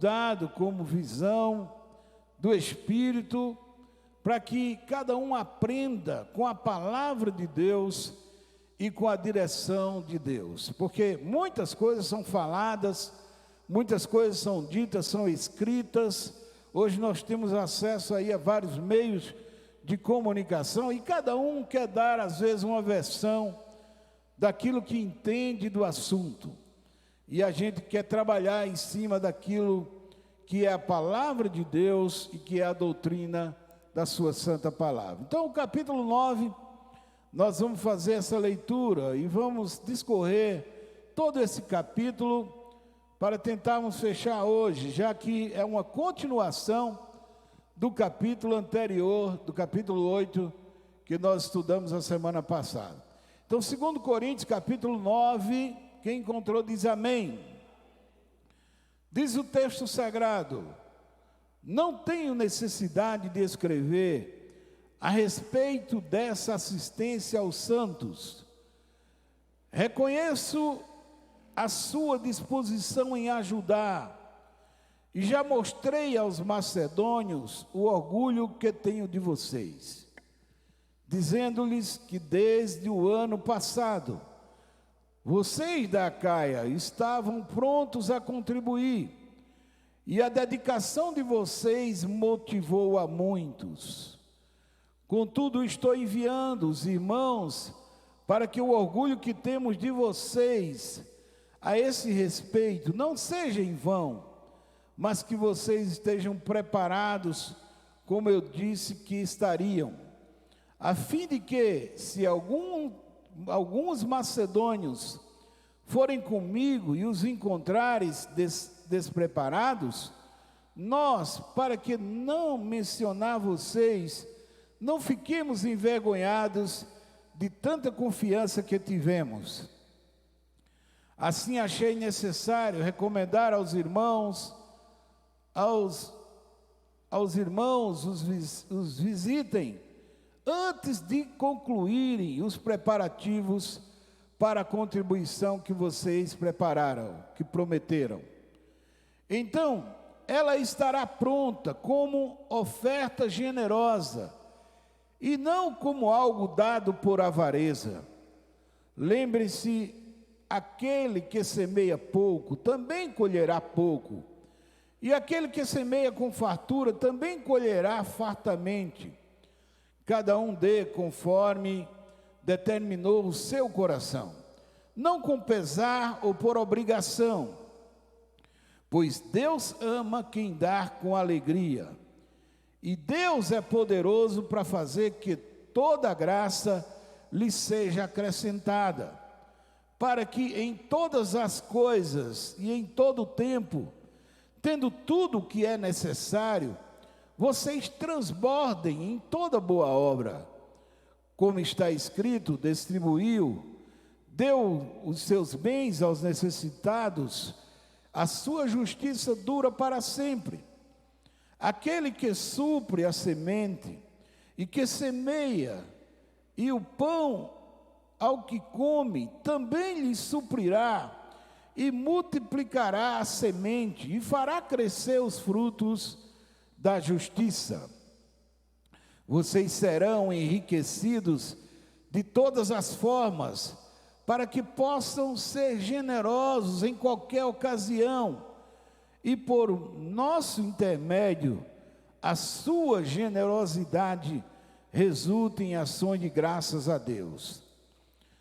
dado como visão do Espírito, para que cada um aprenda com a palavra de Deus e com a direção de Deus, porque muitas coisas são faladas, muitas coisas são ditas, são escritas. Hoje nós temos acesso aí a vários meios de comunicação e cada um quer dar às vezes uma versão daquilo que entende do assunto, e a gente quer trabalhar em cima daquilo que é a palavra de Deus e que é a doutrina da sua santa palavra. Então, o capítulo 9, nós vamos fazer essa leitura e vamos discorrer todo esse capítulo para tentarmos fechar hoje, já que é uma continuação do capítulo anterior, do capítulo 8, que nós estudamos a semana passada. Então, 2 Coríntios, capítulo 9, quem encontrou diz amém. Diz o texto sagrado: não tenho necessidade de escrever a respeito dessa assistência aos santos. Reconheço a sua disposição em ajudar, e já mostrei aos macedônios o orgulho que tenho de vocês, dizendo-lhes que desde o ano passado, vocês da Acaia estavam prontos a contribuir, e a dedicação de vocês motivou a muitos. Contudo, estou enviando os irmãos para que o orgulho que temos de vocês a esse respeito não seja em vão, mas que vocês estejam preparados, como eu disse que estariam, a fim de que, se alguns macedônios forem comigo e os encontrares despreparados, nós, para que não mencionar vocês, não fiquemos envergonhados de tanta confiança que tivemos. Assim achei necessário recomendar aos irmãos, os visitem antes de concluírem os preparativos para a contribuição que vocês prepararam, que prometeram. Então, ela estará pronta como oferta generosa, e não como algo dado por avareza. Lembre-se, aquele que semeia pouco, também colherá pouco, e aquele que semeia com fartura, também colherá fartamente. Cada um dê conforme determinou o seu coração, não com pesar ou por obrigação, pois Deus ama quem dá com alegria, e Deus é poderoso para fazer que toda graça lhe seja acrescentada, para que em todas as coisas e em todo o tempo, tendo tudo o que é necessário, vocês transbordem em toda boa obra. Como está escrito, distribuiu, deu os seus bens aos necessitados, a sua justiça dura para sempre. Aquele que supre a semente e que semeia, e o pão ao que come, também lhe suprirá e multiplicará a semente e fará crescer os frutos da justiça. Vocês serão enriquecidos de todas as formas, para que possam ser generosos em qualquer ocasião, e por nosso intermédio, a sua generosidade resulte em ações de graças a Deus.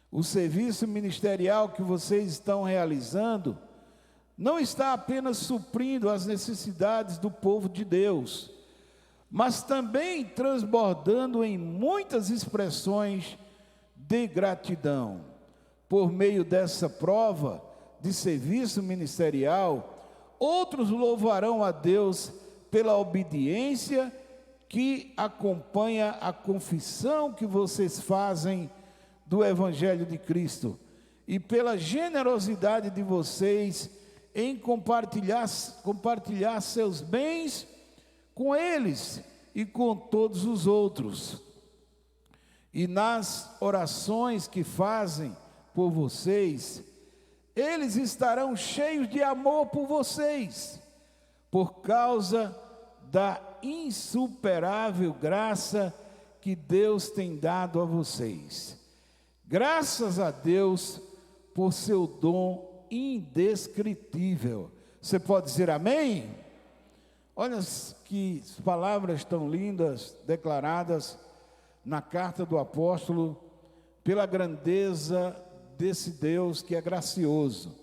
O serviço ministerial que vocês estão realizando não está apenas suprindo as necessidades do povo de Deus, mas também transbordando em muitas expressões de gratidão. Por meio dessa prova de serviço ministerial, outros louvarão a Deus pela obediência que acompanha a confissão que vocês fazem do Evangelho de Cristo, e pela generosidade de vocês em compartilhar seus bens com eles e com todos os outros. E nas orações que fazem por vocês, eles estarão cheios de amor por vocês, por causa da insuperável graça que Deus tem dado a vocês. Graças a Deus por seu dom indescritível. Você pode dizer amém? Olha que palavras tão lindas declaradas na carta do apóstolo, pela grandeza desse Deus que é gracioso.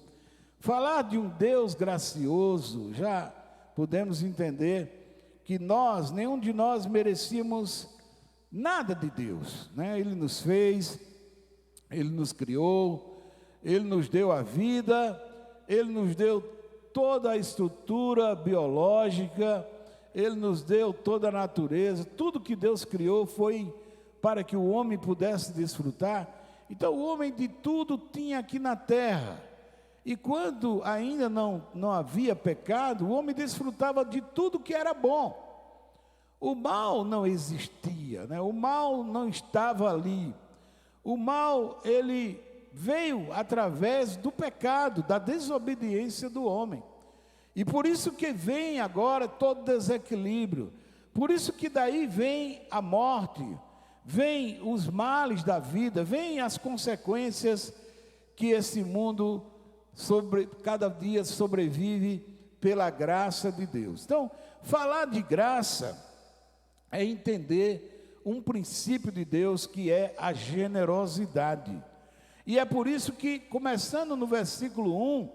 Falar de um Deus gracioso, já podemos entender que nenhum de nós merecíamos nada de Deus, né? Ele nos fez, Ele nos criou, Ele nos deu a vida, Ele nos deu toda a estrutura biológica, Ele nos deu toda a natureza, tudo que Deus criou foi para que o homem pudesse desfrutar. Então o homem de tudo tinha aqui na terra, e quando ainda não havia pecado, o homem desfrutava de tudo que era bom. O mal não existia, né? O mal não estava ali. O mal, ele veio através do pecado, da desobediência do homem. E por isso que vem agora todo desequilíbrio. Por isso que daí vem a morte, vem os males da vida, vem as consequências que esse mundo cada dia sobrevive pela graça de Deus. Então, falar de graça é entender um princípio de Deus que é a generosidade. E é por isso que, começando no versículo 1,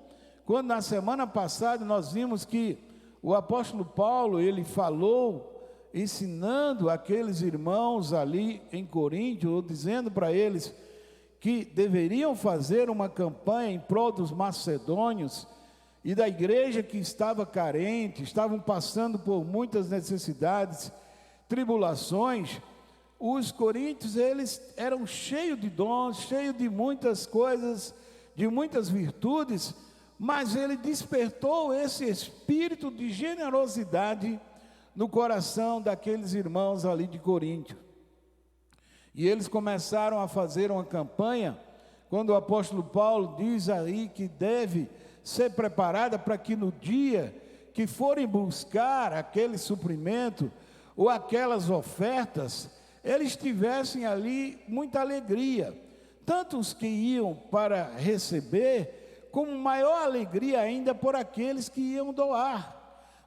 quando na semana passada nós vimos que o apóstolo Paulo, ele falou, ensinando aqueles irmãos ali em Coríntio, ou dizendo para eles que deveriam fazer uma campanha em prol dos macedônios e da igreja que estava carente, estavam passando por muitas necessidades, tribulações. Os coríntios, eles eram cheios de dons, cheios de muitas coisas, de muitas virtudes, mas ele despertou esse espírito de generosidade no coração daqueles irmãos ali de Coríntio. E eles começaram a fazer uma campanha, quando o apóstolo Paulo diz aí que deve ser preparada para que no dia que forem buscar aquele suprimento ou aquelas ofertas, eles tivessem ali muita alegria, tanto os que iam para receber, como maior alegria ainda por aqueles que iam doar,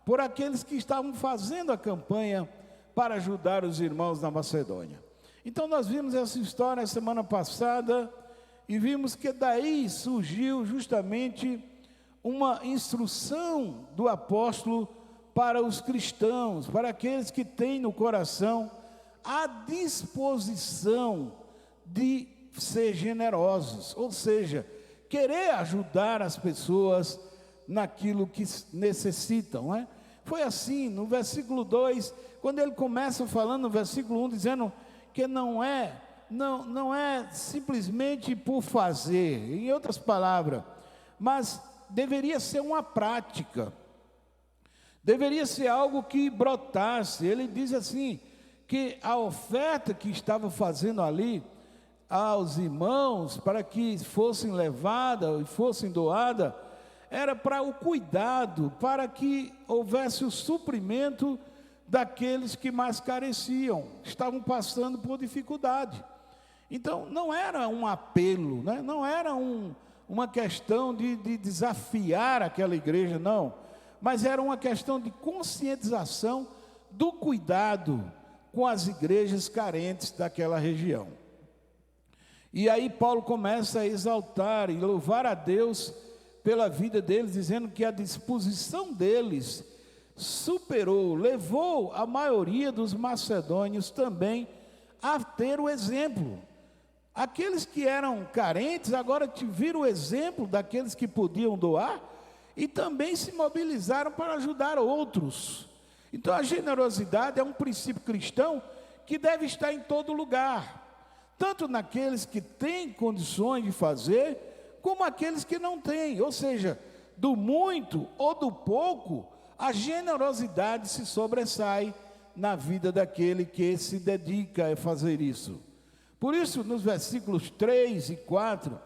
por aqueles que estavam fazendo a campanha para ajudar os irmãos na Macedônia. Então nós vimos essa história na semana passada e vimos que daí surgiu justamente uma instrução do apóstolo para os cristãos, para aqueles que têm no coração a disposição de ser generosos, ou seja, querer ajudar as pessoas naquilo que necessitam, não é? Foi assim, no versículo 2, quando ele começa falando no versículo 1, dizendo que não é simplesmente por fazer, em outras palavras, mas deveria ser uma prática, deveria ser algo que brotasse. Ele diz assim, que a oferta que estava fazendo ali aos irmãos, para que fossem levadas e fossem doadas, era para o cuidado, para que houvesse o suprimento daqueles que mais careciam, estavam passando por dificuldade. Então não era um apelo, né? Não era uma questão de desafiar aquela igreja, não, mas era uma questão de conscientização do cuidado com as igrejas carentes daquela região. E aí Paulo começa a exaltar e louvar a Deus pela vida deles, dizendo que a disposição deles levou a maioria dos macedônios também a ter o exemplo. Aqueles que eram carentes agora viram o exemplo daqueles que podiam doar e também se mobilizaram para ajudar outros. Então a generosidade é um princípio cristão que deve estar em todo lugar, tanto naqueles que têm condições de fazer, como aqueles que não têm. Ou seja, do muito ou do pouco, a generosidade se sobressai na vida daquele que se dedica a fazer isso. Por isso, nos versículos 3 e 4,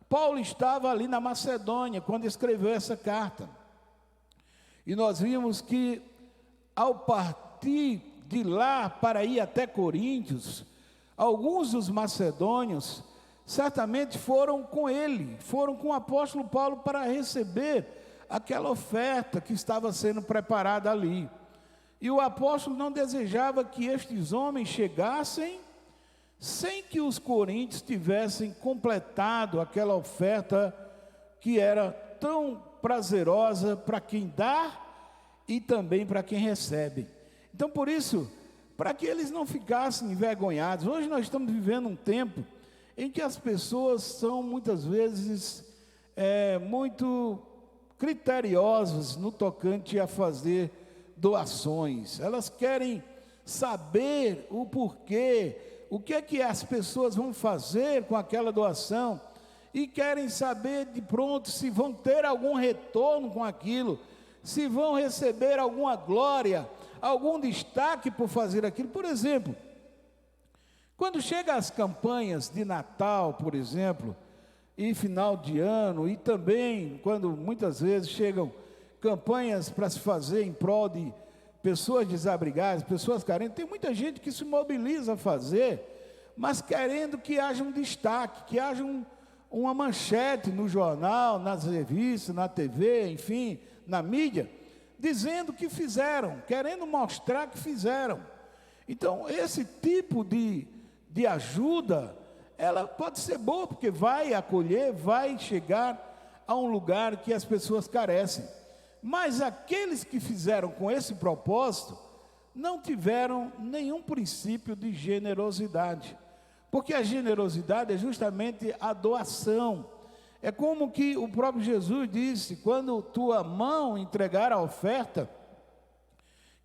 Paulo estava ali na Macedônia quando escreveu essa carta. E nós vimos que, ao partir de lá para ir até Coríntios, alguns dos macedônios certamente foram com ele, foram com o apóstolo Paulo para receber aquela oferta que estava sendo preparada ali. E o apóstolo não desejava que estes homens chegassem sem que os coríntios tivessem completado aquela oferta que era tão prazerosa para quem dá e também para quem recebe. Então, por isso, para que eles não ficassem envergonhados, hoje nós estamos vivendo um tempo em que as pessoas são muitas vezes muito criteriosas no tocante a fazer doações. Elas querem saber o porquê, o que é que as pessoas vão fazer com aquela doação, e querem saber de pronto se vão ter algum retorno com aquilo, se vão receber alguma glória, algum destaque por fazer aquilo. Por exemplo, quando chegam as campanhas de Natal, por exemplo, e final de ano, e também quando muitas vezes chegam campanhas para se fazer em prol de pessoas desabrigadas, pessoas carentes, tem muita gente que se mobiliza a fazer, mas querendo que haja um destaque, que haja uma manchete no jornal, nas revistas, na TV, enfim, na mídia, dizendo que fizeram, querendo mostrar que fizeram. Então, esse tipo de ajuda, ela pode ser boa, porque vai acolher, vai chegar a um lugar que as pessoas carecem. Mas aqueles que fizeram com esse propósito, não tiveram nenhum princípio de generosidade. Porque a generosidade é justamente a doação. É como que o próprio Jesus disse: quando tua mão entregar a oferta,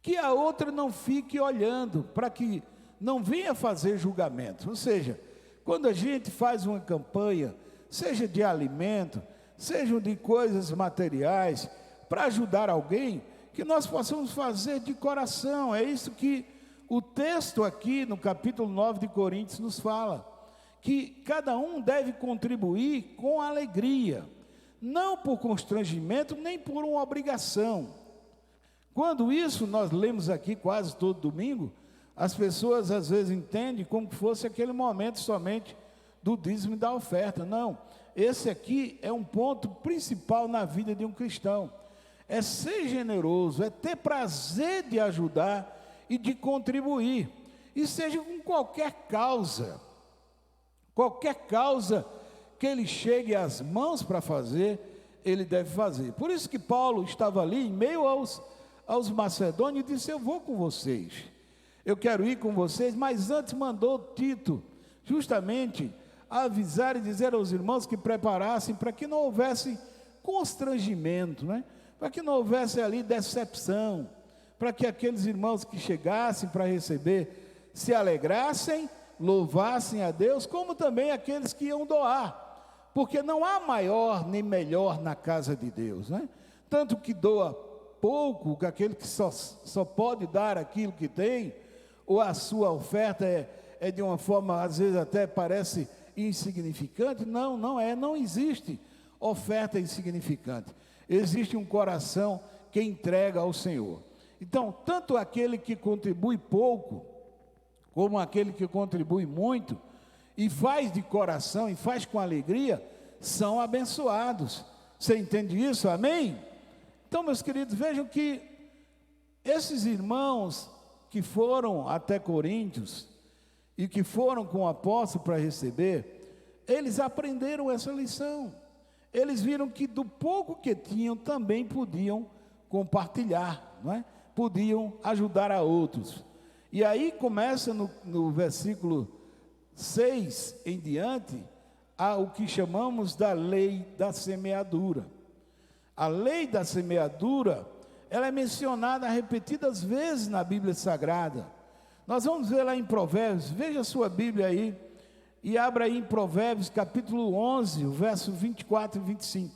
que a outra não fique olhando, para que não venha fazer julgamento. Ou seja, quando a gente faz uma campanha, seja de alimento, seja de coisas materiais, para ajudar alguém, que nós possamos fazer de coração. É isso que o texto aqui no capítulo 9 de Coríntios nos fala, que cada um deve contribuir com alegria, não por constrangimento, nem por uma obrigação. Quando isso nós lemos aqui quase todo domingo, as pessoas às vezes entendem como que fosse aquele momento somente do dízimo e da oferta. Não, esse aqui é um ponto principal na vida de um cristão. É ser generoso, é ter prazer de ajudar e de contribuir, e seja com qualquer causa que ele chegue às mãos para fazer, ele deve fazer. Por isso que Paulo estava ali em meio aos macedônios e disse: eu vou com vocês, eu quero ir com vocês. Mas antes mandou Tito justamente avisar e dizer aos irmãos que preparassem, para que não houvesse constrangimento, né? Para que não houvesse ali decepção, para que aqueles irmãos que chegassem para receber se alegrassem, louvassem a Deus, como também aqueles que iam doar, porque não há maior nem melhor na casa de Deus, né? Tanto que doa pouco, que aquele que só pode dar aquilo que tem, ou a sua oferta é de uma forma, às vezes até parece insignificante. Não existe oferta insignificante, existe um coração que entrega ao Senhor. Então, tanto aquele que contribui pouco, como aquele que contribui muito, e faz de coração, e faz com alegria, são abençoados. Você entende isso? Amém? Então, meus queridos, vejam que esses irmãos que foram até Coríntios, e que foram com o apóstolo para receber, eles aprenderam essa lição. Eles viram que do pouco que tinham, também podiam compartilhar, não é? Podiam ajudar a outros. E aí começa no versículo 6 em diante, o que chamamos da lei da semeadura. A lei da semeadura, ela é mencionada repetidas vezes na Bíblia Sagrada. Nós vamos ver lá em Provérbios, veja a sua Bíblia aí, e abra aí em Provérbios capítulo 11, o verso 24 e 25.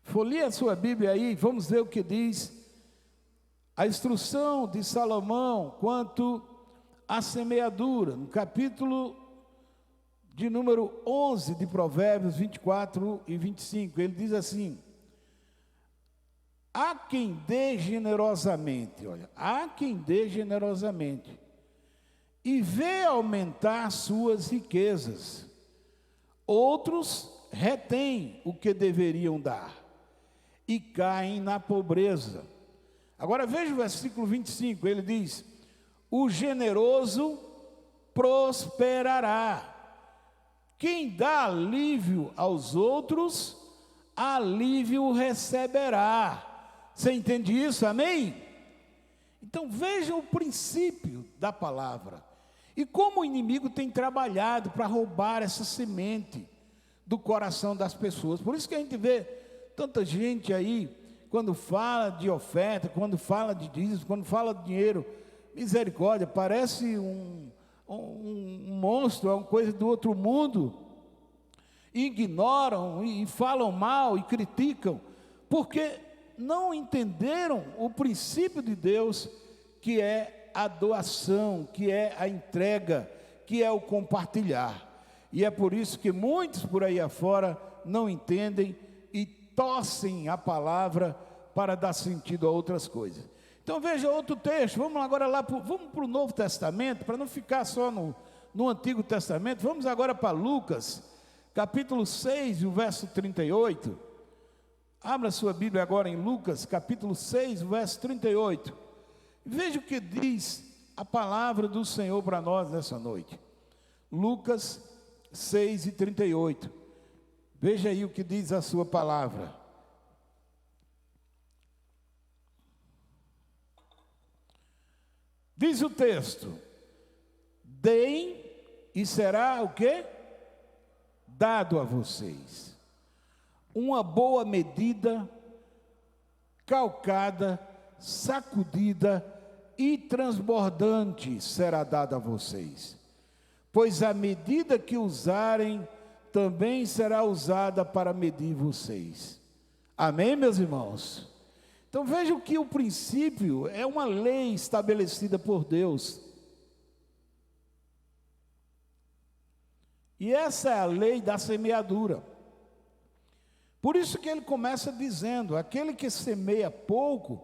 Folheie a sua Bíblia aí, vamos ver o que diz a instrução de Salomão quanto à semeadura, no capítulo de número 11 de Provérbios 24 e 25, ele diz assim: Há quem dê generosamente, olha, há quem dê generosamente e vê aumentar suas riquezas. Outros retêm o que deveriam dar e caem na pobreza. Agora veja o versículo 25, ele diz: o generoso prosperará. Quem dá alívio aos outros, alívio receberá. Você entende isso? Amém? Então veja o princípio da palavra e como o inimigo tem trabalhado para roubar essa semente do coração das pessoas. Por isso que a gente vê tanta gente aí, quando fala de oferta, quando fala de dízimo, quando fala de dinheiro, misericórdia, parece um monstro, é uma coisa do outro mundo. Ignoram e falam mal e criticam, porque não entenderam o princípio de Deus, que é a doação, que é a entrega, que é o compartilhar. E é por isso que muitos por aí afora não entendem e torcem a palavra para dar sentido a outras coisas. Então veja outro texto, vamos agora lá, vamos para o Novo Testamento, para não ficar só no Antigo Testamento. Vamos agora para Lucas, capítulo 6, o verso 38. Abra sua Bíblia agora em Lucas, capítulo 6, o verso 38. Veja o que diz a palavra do Senhor para nós nessa noite. Lucas 6 e 38. Veja aí o que diz a sua palavra. Diz o texto: deem e será o quê? Dado a vocês. Uma boa medida, calcada, sacudida e transbordante será dada a vocês. Pois a medida que usarem também será usada para medir vocês. Amém, meus irmãos? Então vejam que o princípio é uma lei estabelecida por Deus. E essa é a lei da semeadura. Por isso que ele começa dizendo: aquele que semeia pouco,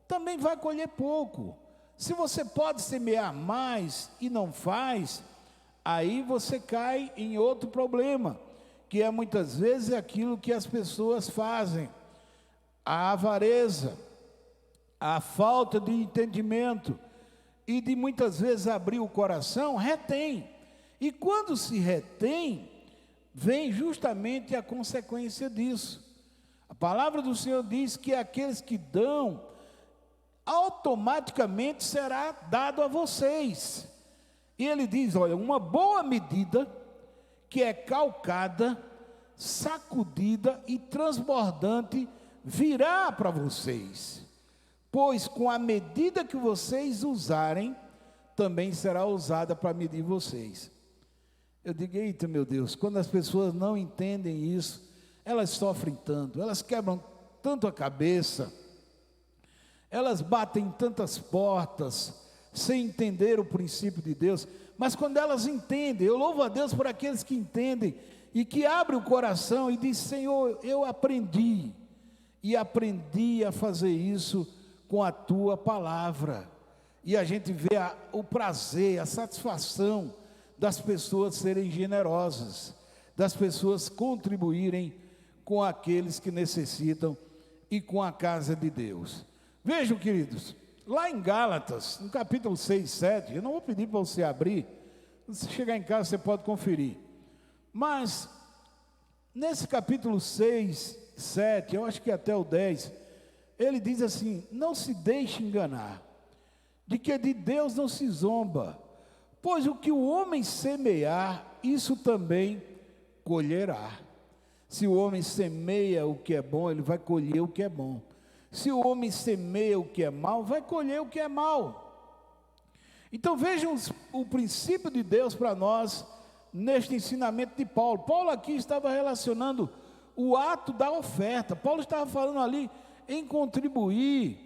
também vai colher pouco. Se você pode semear mais e não faz, aí você cai em outro problema, que é muitas vezes aquilo que as pessoas fazem: a avareza, a falta de entendimento, e de muitas vezes abrir o coração, retém. E quando se retém, vem justamente a consequência disso. A palavra do Senhor diz que aqueles que dão, automaticamente será dado a vocês. E ele diz: olha, uma boa medida, que é calcada, sacudida e transbordante, virá para vocês. Pois com a medida que vocês usarem, também será usada para medir vocês. Eu digo: eita, meu Deus, quando as pessoas não entendem isso, elas sofrem tanto, elas quebram tanto a cabeça, elas batem tantas portas, sem entender o princípio de Deus. Mas quando elas entendem, eu louvo a Deus por aqueles que entendem, e que abrem o coração e dizem: Senhor, eu aprendi, e aprendi a fazer isso com a Tua palavra. E a gente vê o prazer, a satisfação das pessoas serem generosas, das pessoas contribuírem com aqueles que necessitam e com a casa de Deus. Vejam, queridos, lá em Gálatas, no capítulo 6, 7, eu não vou pedir para você abrir, se chegar em casa você pode conferir, mas nesse capítulo 6, 7, eu acho que até o 10, ele diz assim: não se deixe enganar, de que de Deus não se zomba, pois o que o homem semear, isso também colherá. Se o homem semeia o que é bom, ele vai colher o que é bom. Se o homem semeia o que é mal, vai colher o que é mal. Então vejam o princípio de Deus para nós, neste ensinamento de Paulo. Paulo aqui estava relacionando o ato da oferta. Paulo estava falando ali em contribuir.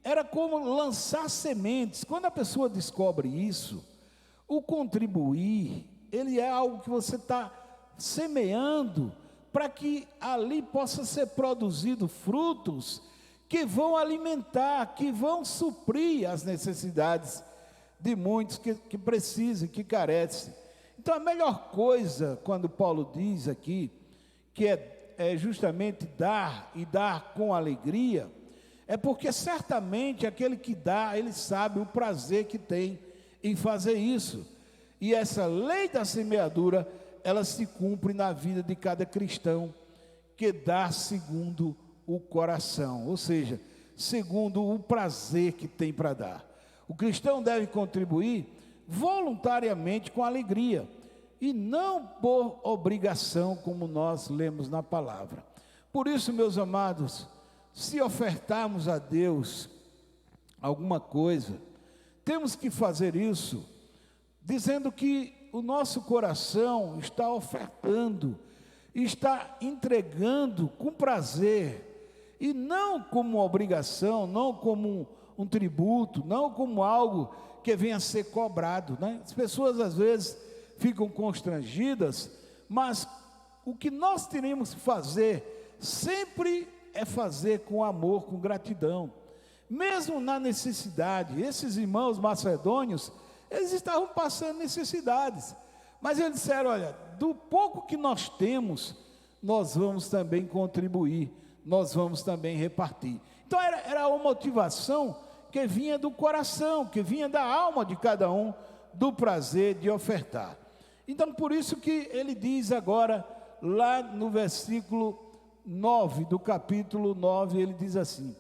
Era como lançar sementes. Quando a pessoa descobre isso, o contribuir, ele é algo que você está semeando, para que ali possa ser produzido frutos que vão alimentar, que vão suprir as necessidades de muitos que precisam, que carecem. Então a melhor coisa, quando Paulo diz aqui, que é justamente dar e dar com alegria, é porque certamente aquele que dá, ele sabe o prazer que tem em fazer isso. E essa lei da semeadura, ela se cumpre na vida de cada cristão que dá segundo o coração, ou seja, segundo o prazer que tem para dar. O cristão deve contribuir voluntariamente com alegria e não por obrigação, como nós lemos na palavra. Por isso, meus amados, se ofertarmos a Deus alguma coisa, temos que fazer isso dizendo que o nosso coração está ofertando, está entregando com prazer, e não como uma obrigação, não como um tributo, não como algo que venha a ser cobrado, né? As pessoas às vezes ficam constrangidas, mas o que nós teremos que fazer sempre é fazer com amor, com gratidão, mesmo na necessidade. Esses irmãos macedônios, eles estavam passando necessidades, mas eles disseram: olha, do pouco que nós temos, nós vamos também contribuir, nós vamos também repartir. Então era uma motivação que vinha do coração, que vinha da alma de cada um, do prazer de ofertar. Então por isso que ele diz agora, lá no versículo 9, do capítulo 9, ele diz assim: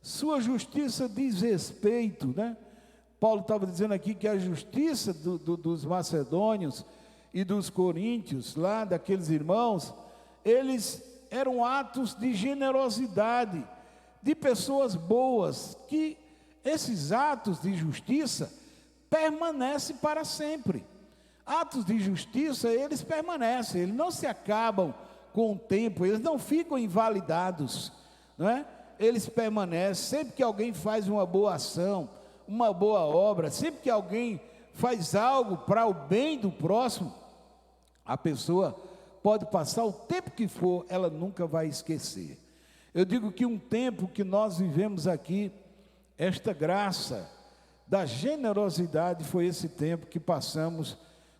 sua justiça diz respeito, né? Paulo estava dizendo aqui que a justiça dos macedônios e dos coríntios, lá daqueles irmãos, eles eram atos de generosidade, de pessoas boas, que esses atos de justiça permanecem para sempre. Atos de justiça, eles permanecem, eles não se acabam com o tempo, eles não ficam invalidados, não é? Eles permanecem. Sempre que alguém faz uma boa ação, uma boa obra, sempre que alguém faz algo para o bem do próximo, a pessoa pode passar o tempo que for, ela nunca vai esquecer. Eu digo que um tempo que nós vivemos aqui, esta graça da generosidade, foi esse tempo que passamos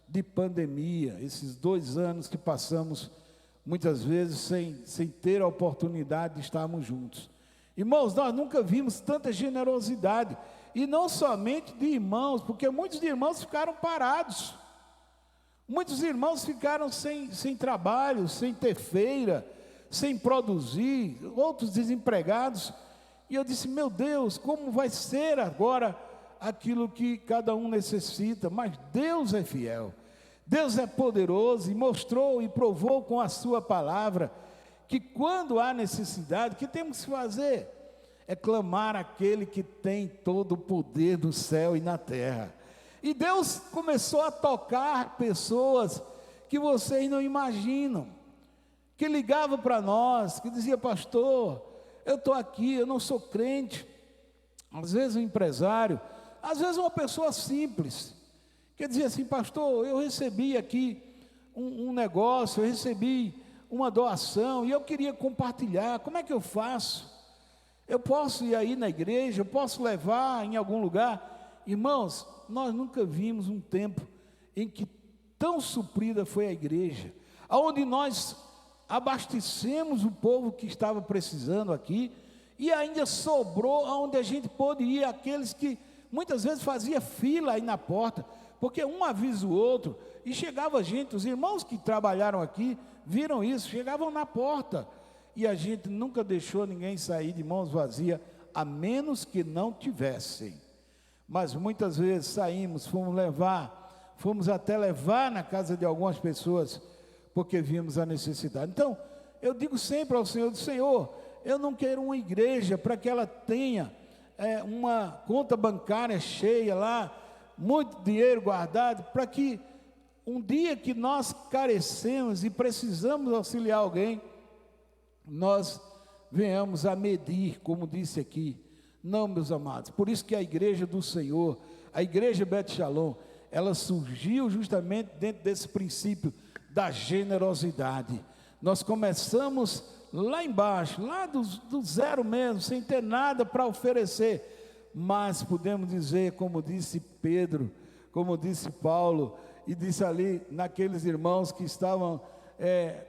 de pandemia, esses 2 anos que passamos muitas vezes sem ter a oportunidade de estarmos juntos. Irmãos, nós nunca vimos tanta generosidade, e não somente de irmãos, porque muitos irmãos ficaram parados, muitos irmãos ficaram sem trabalho, sem ter feira, sem produzir, outros desempregados, e eu disse: meu Deus, como vai ser agora aquilo que cada um necessita? Mas Deus é fiel, Deus é poderoso, e mostrou e provou com a sua palavra, que quando há necessidade, o que temos que fazer? É clamar aquele que tem todo o poder do céu e na terra. E Deus começou a tocar pessoas que vocês não imaginam, que ligavam para nós, que diziam: pastor, eu estou aqui, eu não sou crente. Às vezes um empresário, às vezes uma pessoa simples, que dizia assim: pastor, eu recebi aqui um negócio, eu recebi uma doação, e eu queria compartilhar, como é que eu faço? Eu posso ir aí na igreja, eu posso levar em algum lugar? Irmãos, nós nunca vimos um tempo em que tão suprida foi a igreja, aonde nós abastecemos o povo que estava precisando aqui, e ainda sobrou aonde a gente pôde ir, aqueles que muitas vezes fazia fila aí na porta, porque um avisa o outro, e chegava gente, os irmãos que trabalharam aqui viram isso, chegavam na porta, e a gente nunca deixou ninguém sair de mãos vazias, a menos que não tivessem. Mas muitas vezes saímos, fomos até levar na casa de algumas pessoas, porque vimos a necessidade. Então, eu digo sempre ao Senhor: Senhor, eu não quero uma igreja para que ela tenha uma conta bancária cheia lá, muito dinheiro guardado, para que um dia que nós carecemos e precisamos auxiliar alguém, nós venhamos a medir, como disse aqui. Não, meus amados, por isso que a igreja do Senhor, a igreja Bet Shalom, ela surgiu justamente dentro desse princípio da generosidade. Nós começamos lá embaixo, lá do zero mesmo, sem ter nada para oferecer. Mas podemos dizer, como disse Pedro, como disse Paulo, e disse ali naqueles irmãos que estavam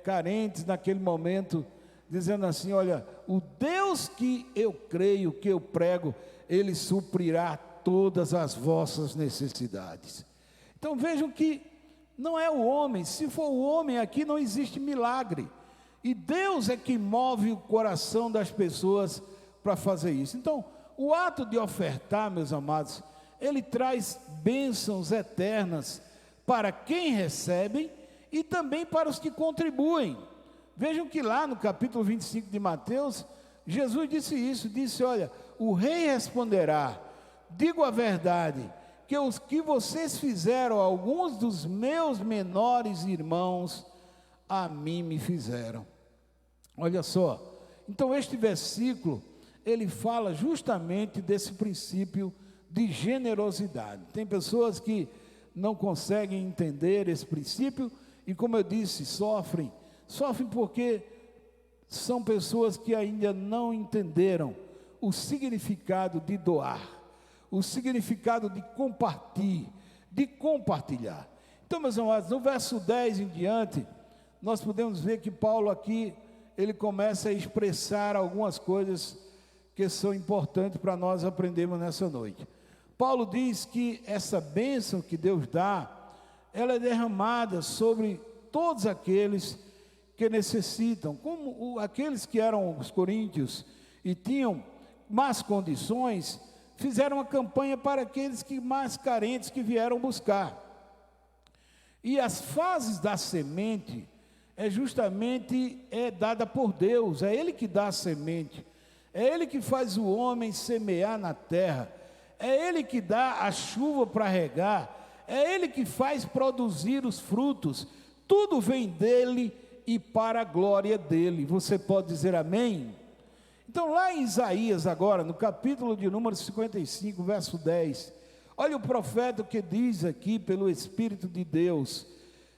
carentes naquele momento, dizendo assim: olha, o Deus que eu creio, que eu prego, Ele suprirá todas as vossas necessidades. Então vejam que não é o homem, se for o homem aqui não existe milagre, e Deus é que move o coração das pessoas para fazer isso. Então o ato de ofertar, meus amados, ele traz bênçãos eternas para quem recebe e também para os que contribuem. Vejam que lá no capítulo 25 de Mateus, Jesus disse isso, disse: olha, o rei responderá: digo a verdade, que os que vocês fizeram a alguns dos meus menores irmãos, a mim me fizeram. Olha só, então este versículo, ele fala justamente desse princípio de generosidade. Tem pessoas que não conseguem entender esse princípio e, como eu disse, sofrem porque são pessoas que ainda não entenderam o significado de doar, o significado de compartilhar. Então, meus amados, no verso 10 em diante, nós podemos ver que Paulo aqui, ele começa a expressar algumas coisas que são importantes para nós aprendermos nessa noite. Paulo diz que essa bênção que Deus dá, ela é derramada sobre todos aqueles que necessitam, como aqueles que eram os coríntios e tinham más condições, fizeram uma campanha para aqueles que mais carentes que vieram buscar. E as fases da semente justamente dada por Deus, é Ele que dá a semente, é Ele que faz o homem semear na terra, é Ele que dá a chuva para regar, é Ele que faz produzir os frutos, tudo vem dEle e para a glória dEle. Você pode dizer amém? Então lá em Isaías agora, no capítulo de número 55, verso 10, olha o profeta que diz aqui pelo Espírito de Deus,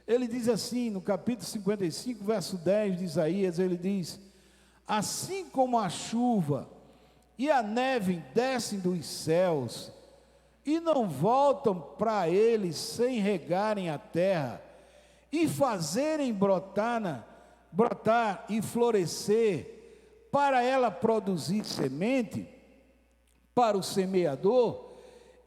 ele diz assim, no capítulo 55, verso 10 de Isaías, ele diz: assim como a chuva e a neve descem dos céus, e não voltam para eles sem regarem a terra, e fazerem brotar e florescer, para ela produzir semente para o semeador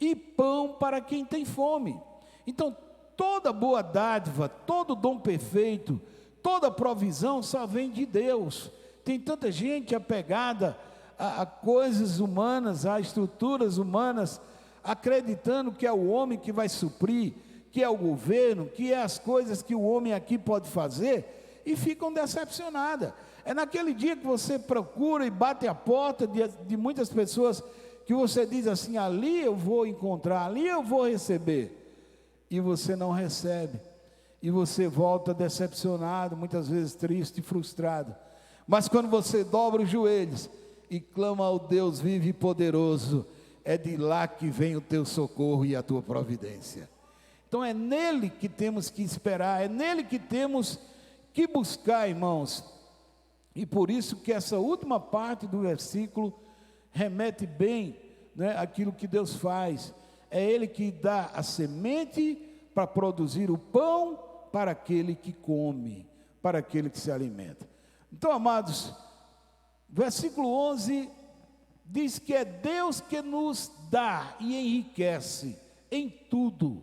e pão para quem tem fome. Então, toda boa dádiva, todo dom perfeito, toda provisão só vem de Deus. Tem tanta gente apegada a coisas humanas, a estruturas humanas, acreditando que é o homem que vai suprir, que é o governo, que é as coisas que o homem aqui pode fazer, e ficam decepcionadas. É naquele dia que você procura e bate a porta de muitas pessoas, que você diz assim: ali eu vou encontrar, ali eu vou receber, e você não recebe, e você volta decepcionado, muitas vezes triste e frustrado. Mas quando você dobra os joelhos e clama ao Deus vivo e poderoso, é de lá que vem o teu socorro e a tua providência. Então é nele que temos que esperar, é nele que temos que buscar, irmãos. E por isso que essa última parte do versículo remete bem, né, aquilo que Deus faz. É Ele que dá a semente para produzir o pão para aquele que come, para aquele que se alimenta. Então, amados, versículo 11 diz que é Deus que nos dá e enriquece em tudo.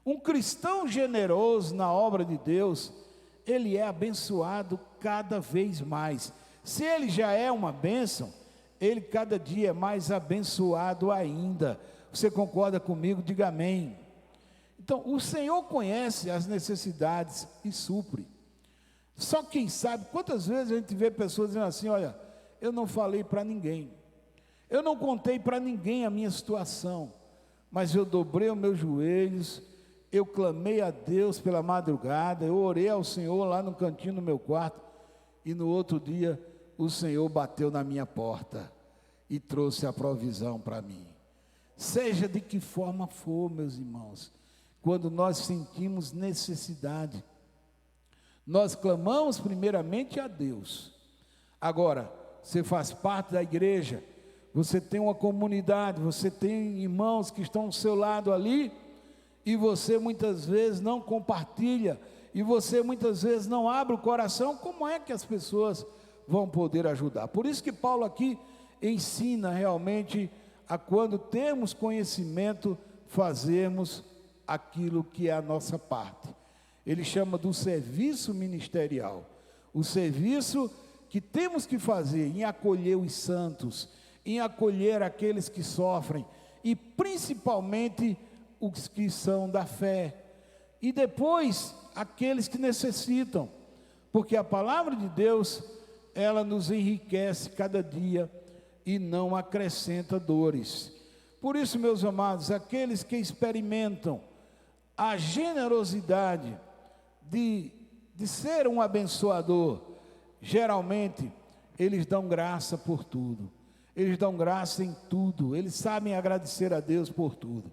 Um cristão generoso na obra de Deus, ele é abençoado cada vez mais. Se ele já é uma bênção, ele cada dia é mais abençoado ainda. Você concorda comigo? Diga amém. Então, o Senhor conhece as necessidades e supre. Só quem sabe, quantas vezes a gente vê pessoas dizendo assim: olha, eu não falei para ninguém, eu não contei para ninguém a minha situação, mas eu dobrei os meus joelhos, eu clamei a Deus pela madrugada, eu orei ao Senhor lá no cantinho do meu quarto, e no outro dia o Senhor bateu na minha porta e trouxe a provisão para mim. Seja de que forma for, meus irmãos, quando nós sentimos necessidade, nós clamamos primeiramente a Deus, Agora, você faz parte da igreja, você tem uma comunidade, você tem irmãos que estão ao seu lado ali, e você muitas vezes não compartilha, e você muitas vezes não abre o coração. Como é que as pessoas vão poder ajudar? Por isso que Paulo aqui ensina realmente a, quando temos conhecimento, fazermos aquilo que é a nossa parte. Ele chama do serviço ministerial, o serviço que temos que fazer em acolher os santos, em acolher aqueles que sofrem, e principalmente os que são da fé, e depois aqueles que necessitam, porque a palavra de Deus, ela nos enriquece cada dia e não acrescenta dores. Por isso, meus amados, aqueles que experimentam a generosidade de ser um abençoador, geralmente eles dão graça por tudo, eles dão graça em tudo, eles sabem agradecer a Deus por tudo.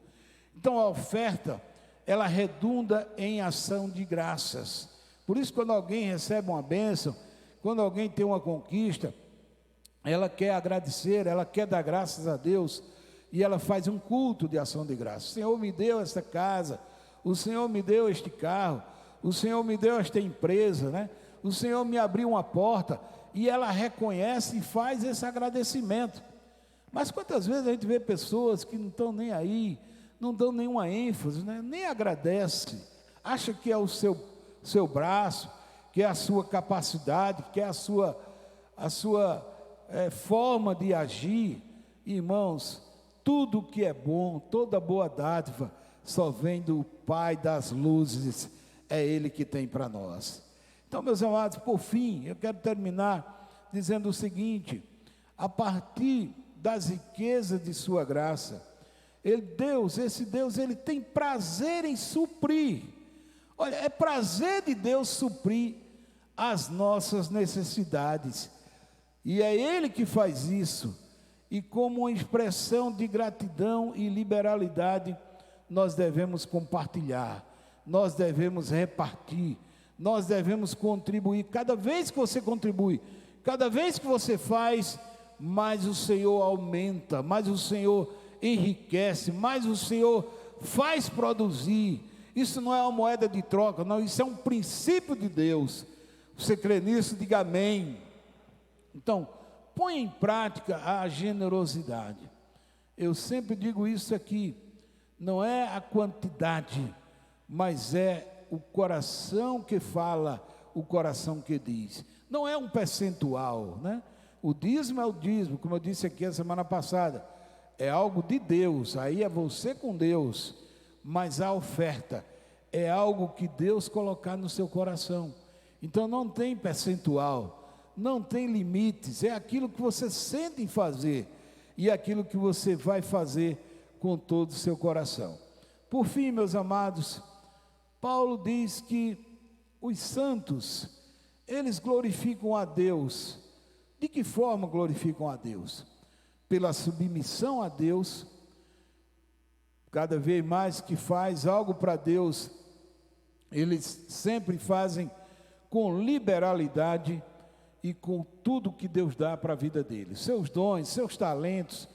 Então a oferta, ela redunda em ação de graças. Por isso, quando alguém recebe uma bênção, quando alguém tem uma conquista, ela quer agradecer, ela quer dar graças a Deus, e ela faz um culto de ação de graças. O Senhor me deu esta casa, o Senhor me deu este carro, o Senhor me deu esta empresa, né? O Senhor me abriu uma porta, e ela reconhece e faz esse agradecimento. Mas quantas vezes a gente vê pessoas que não estão nem aí, não dão nenhuma ênfase, né? Nem agradece, acha que é o seu braço, que é a sua capacidade, que é a sua forma de agir. Irmãos, tudo que é bom, toda boa dádiva, só vem do Pai das luzes, é Ele que tem para nós. Então, meus amados, por fim, eu quero terminar dizendo o seguinte: a partir das riquezas de sua graça, esse Deus, Ele tem prazer em suprir. Olha, é prazer de Deus suprir as nossas necessidades, e é Ele que faz isso, e como uma expressão de gratidão e liberalidade, nós devemos compartilhar, nós devemos repartir, nós devemos contribuir. Cada vez que você contribui, cada vez que você faz, mais o Senhor aumenta, mais o Senhor enriquece, mais o Senhor faz produzir. Isso não é uma moeda de troca, não, isso é um princípio de Deus. Você crê nisso? Diga amém. Então, põe em prática a generosidade. Eu sempre digo isso aqui, não é a quantidade, mas é o coração que fala, o coração que diz. Não é um percentual, né? O dízimo é o dízimo, como eu disse aqui a semana passada, é algo de Deus, aí é você com Deus. Mas a oferta é algo que Deus colocar no seu coração. Então não tem percentual, não tem limites, é aquilo que você sente em fazer, e aquilo que você vai fazer com todo o seu coração. Por fim, meus amados, Paulo diz que os santos, eles glorificam a Deus. De que forma glorificam a Deus? Pela submissão a Deus. Cada vez mais que faz algo para Deus, eles sempre fazem com liberalidade e com tudo que Deus dá para a vida deles. Seus dons, seus talentos,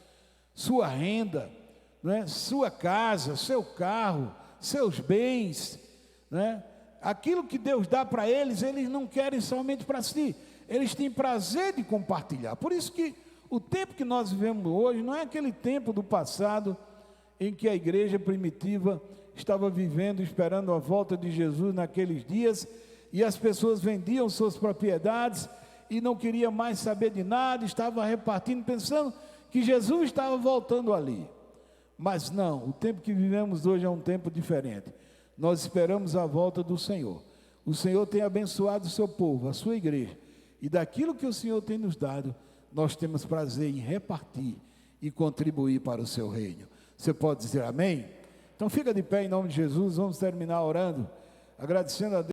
sua renda, né? Sua casa, seu carro, seus bens, né? Aquilo que Deus dá para eles, eles não querem somente para si, eles têm prazer de compartilhar. Por isso que o tempo que nós vivemos hoje não é aquele tempo do passado em que a igreja primitiva estava vivendo, esperando a volta de Jesus naqueles dias, e as pessoas vendiam suas propriedades e não queriam mais saber de nada, estavam repartindo, pensando que Jesus estava voltando ali. Mas não, o tempo que vivemos hoje é um tempo diferente. Nós esperamos a volta do Senhor. O Senhor tem abençoado o seu povo, a sua igreja, e daquilo que o Senhor tem nos dado, nós temos prazer em repartir e contribuir para o seu reino. Você pode dizer amém? Então fica de pé em nome de Jesus, vamos terminar orando, agradecendo a Deus.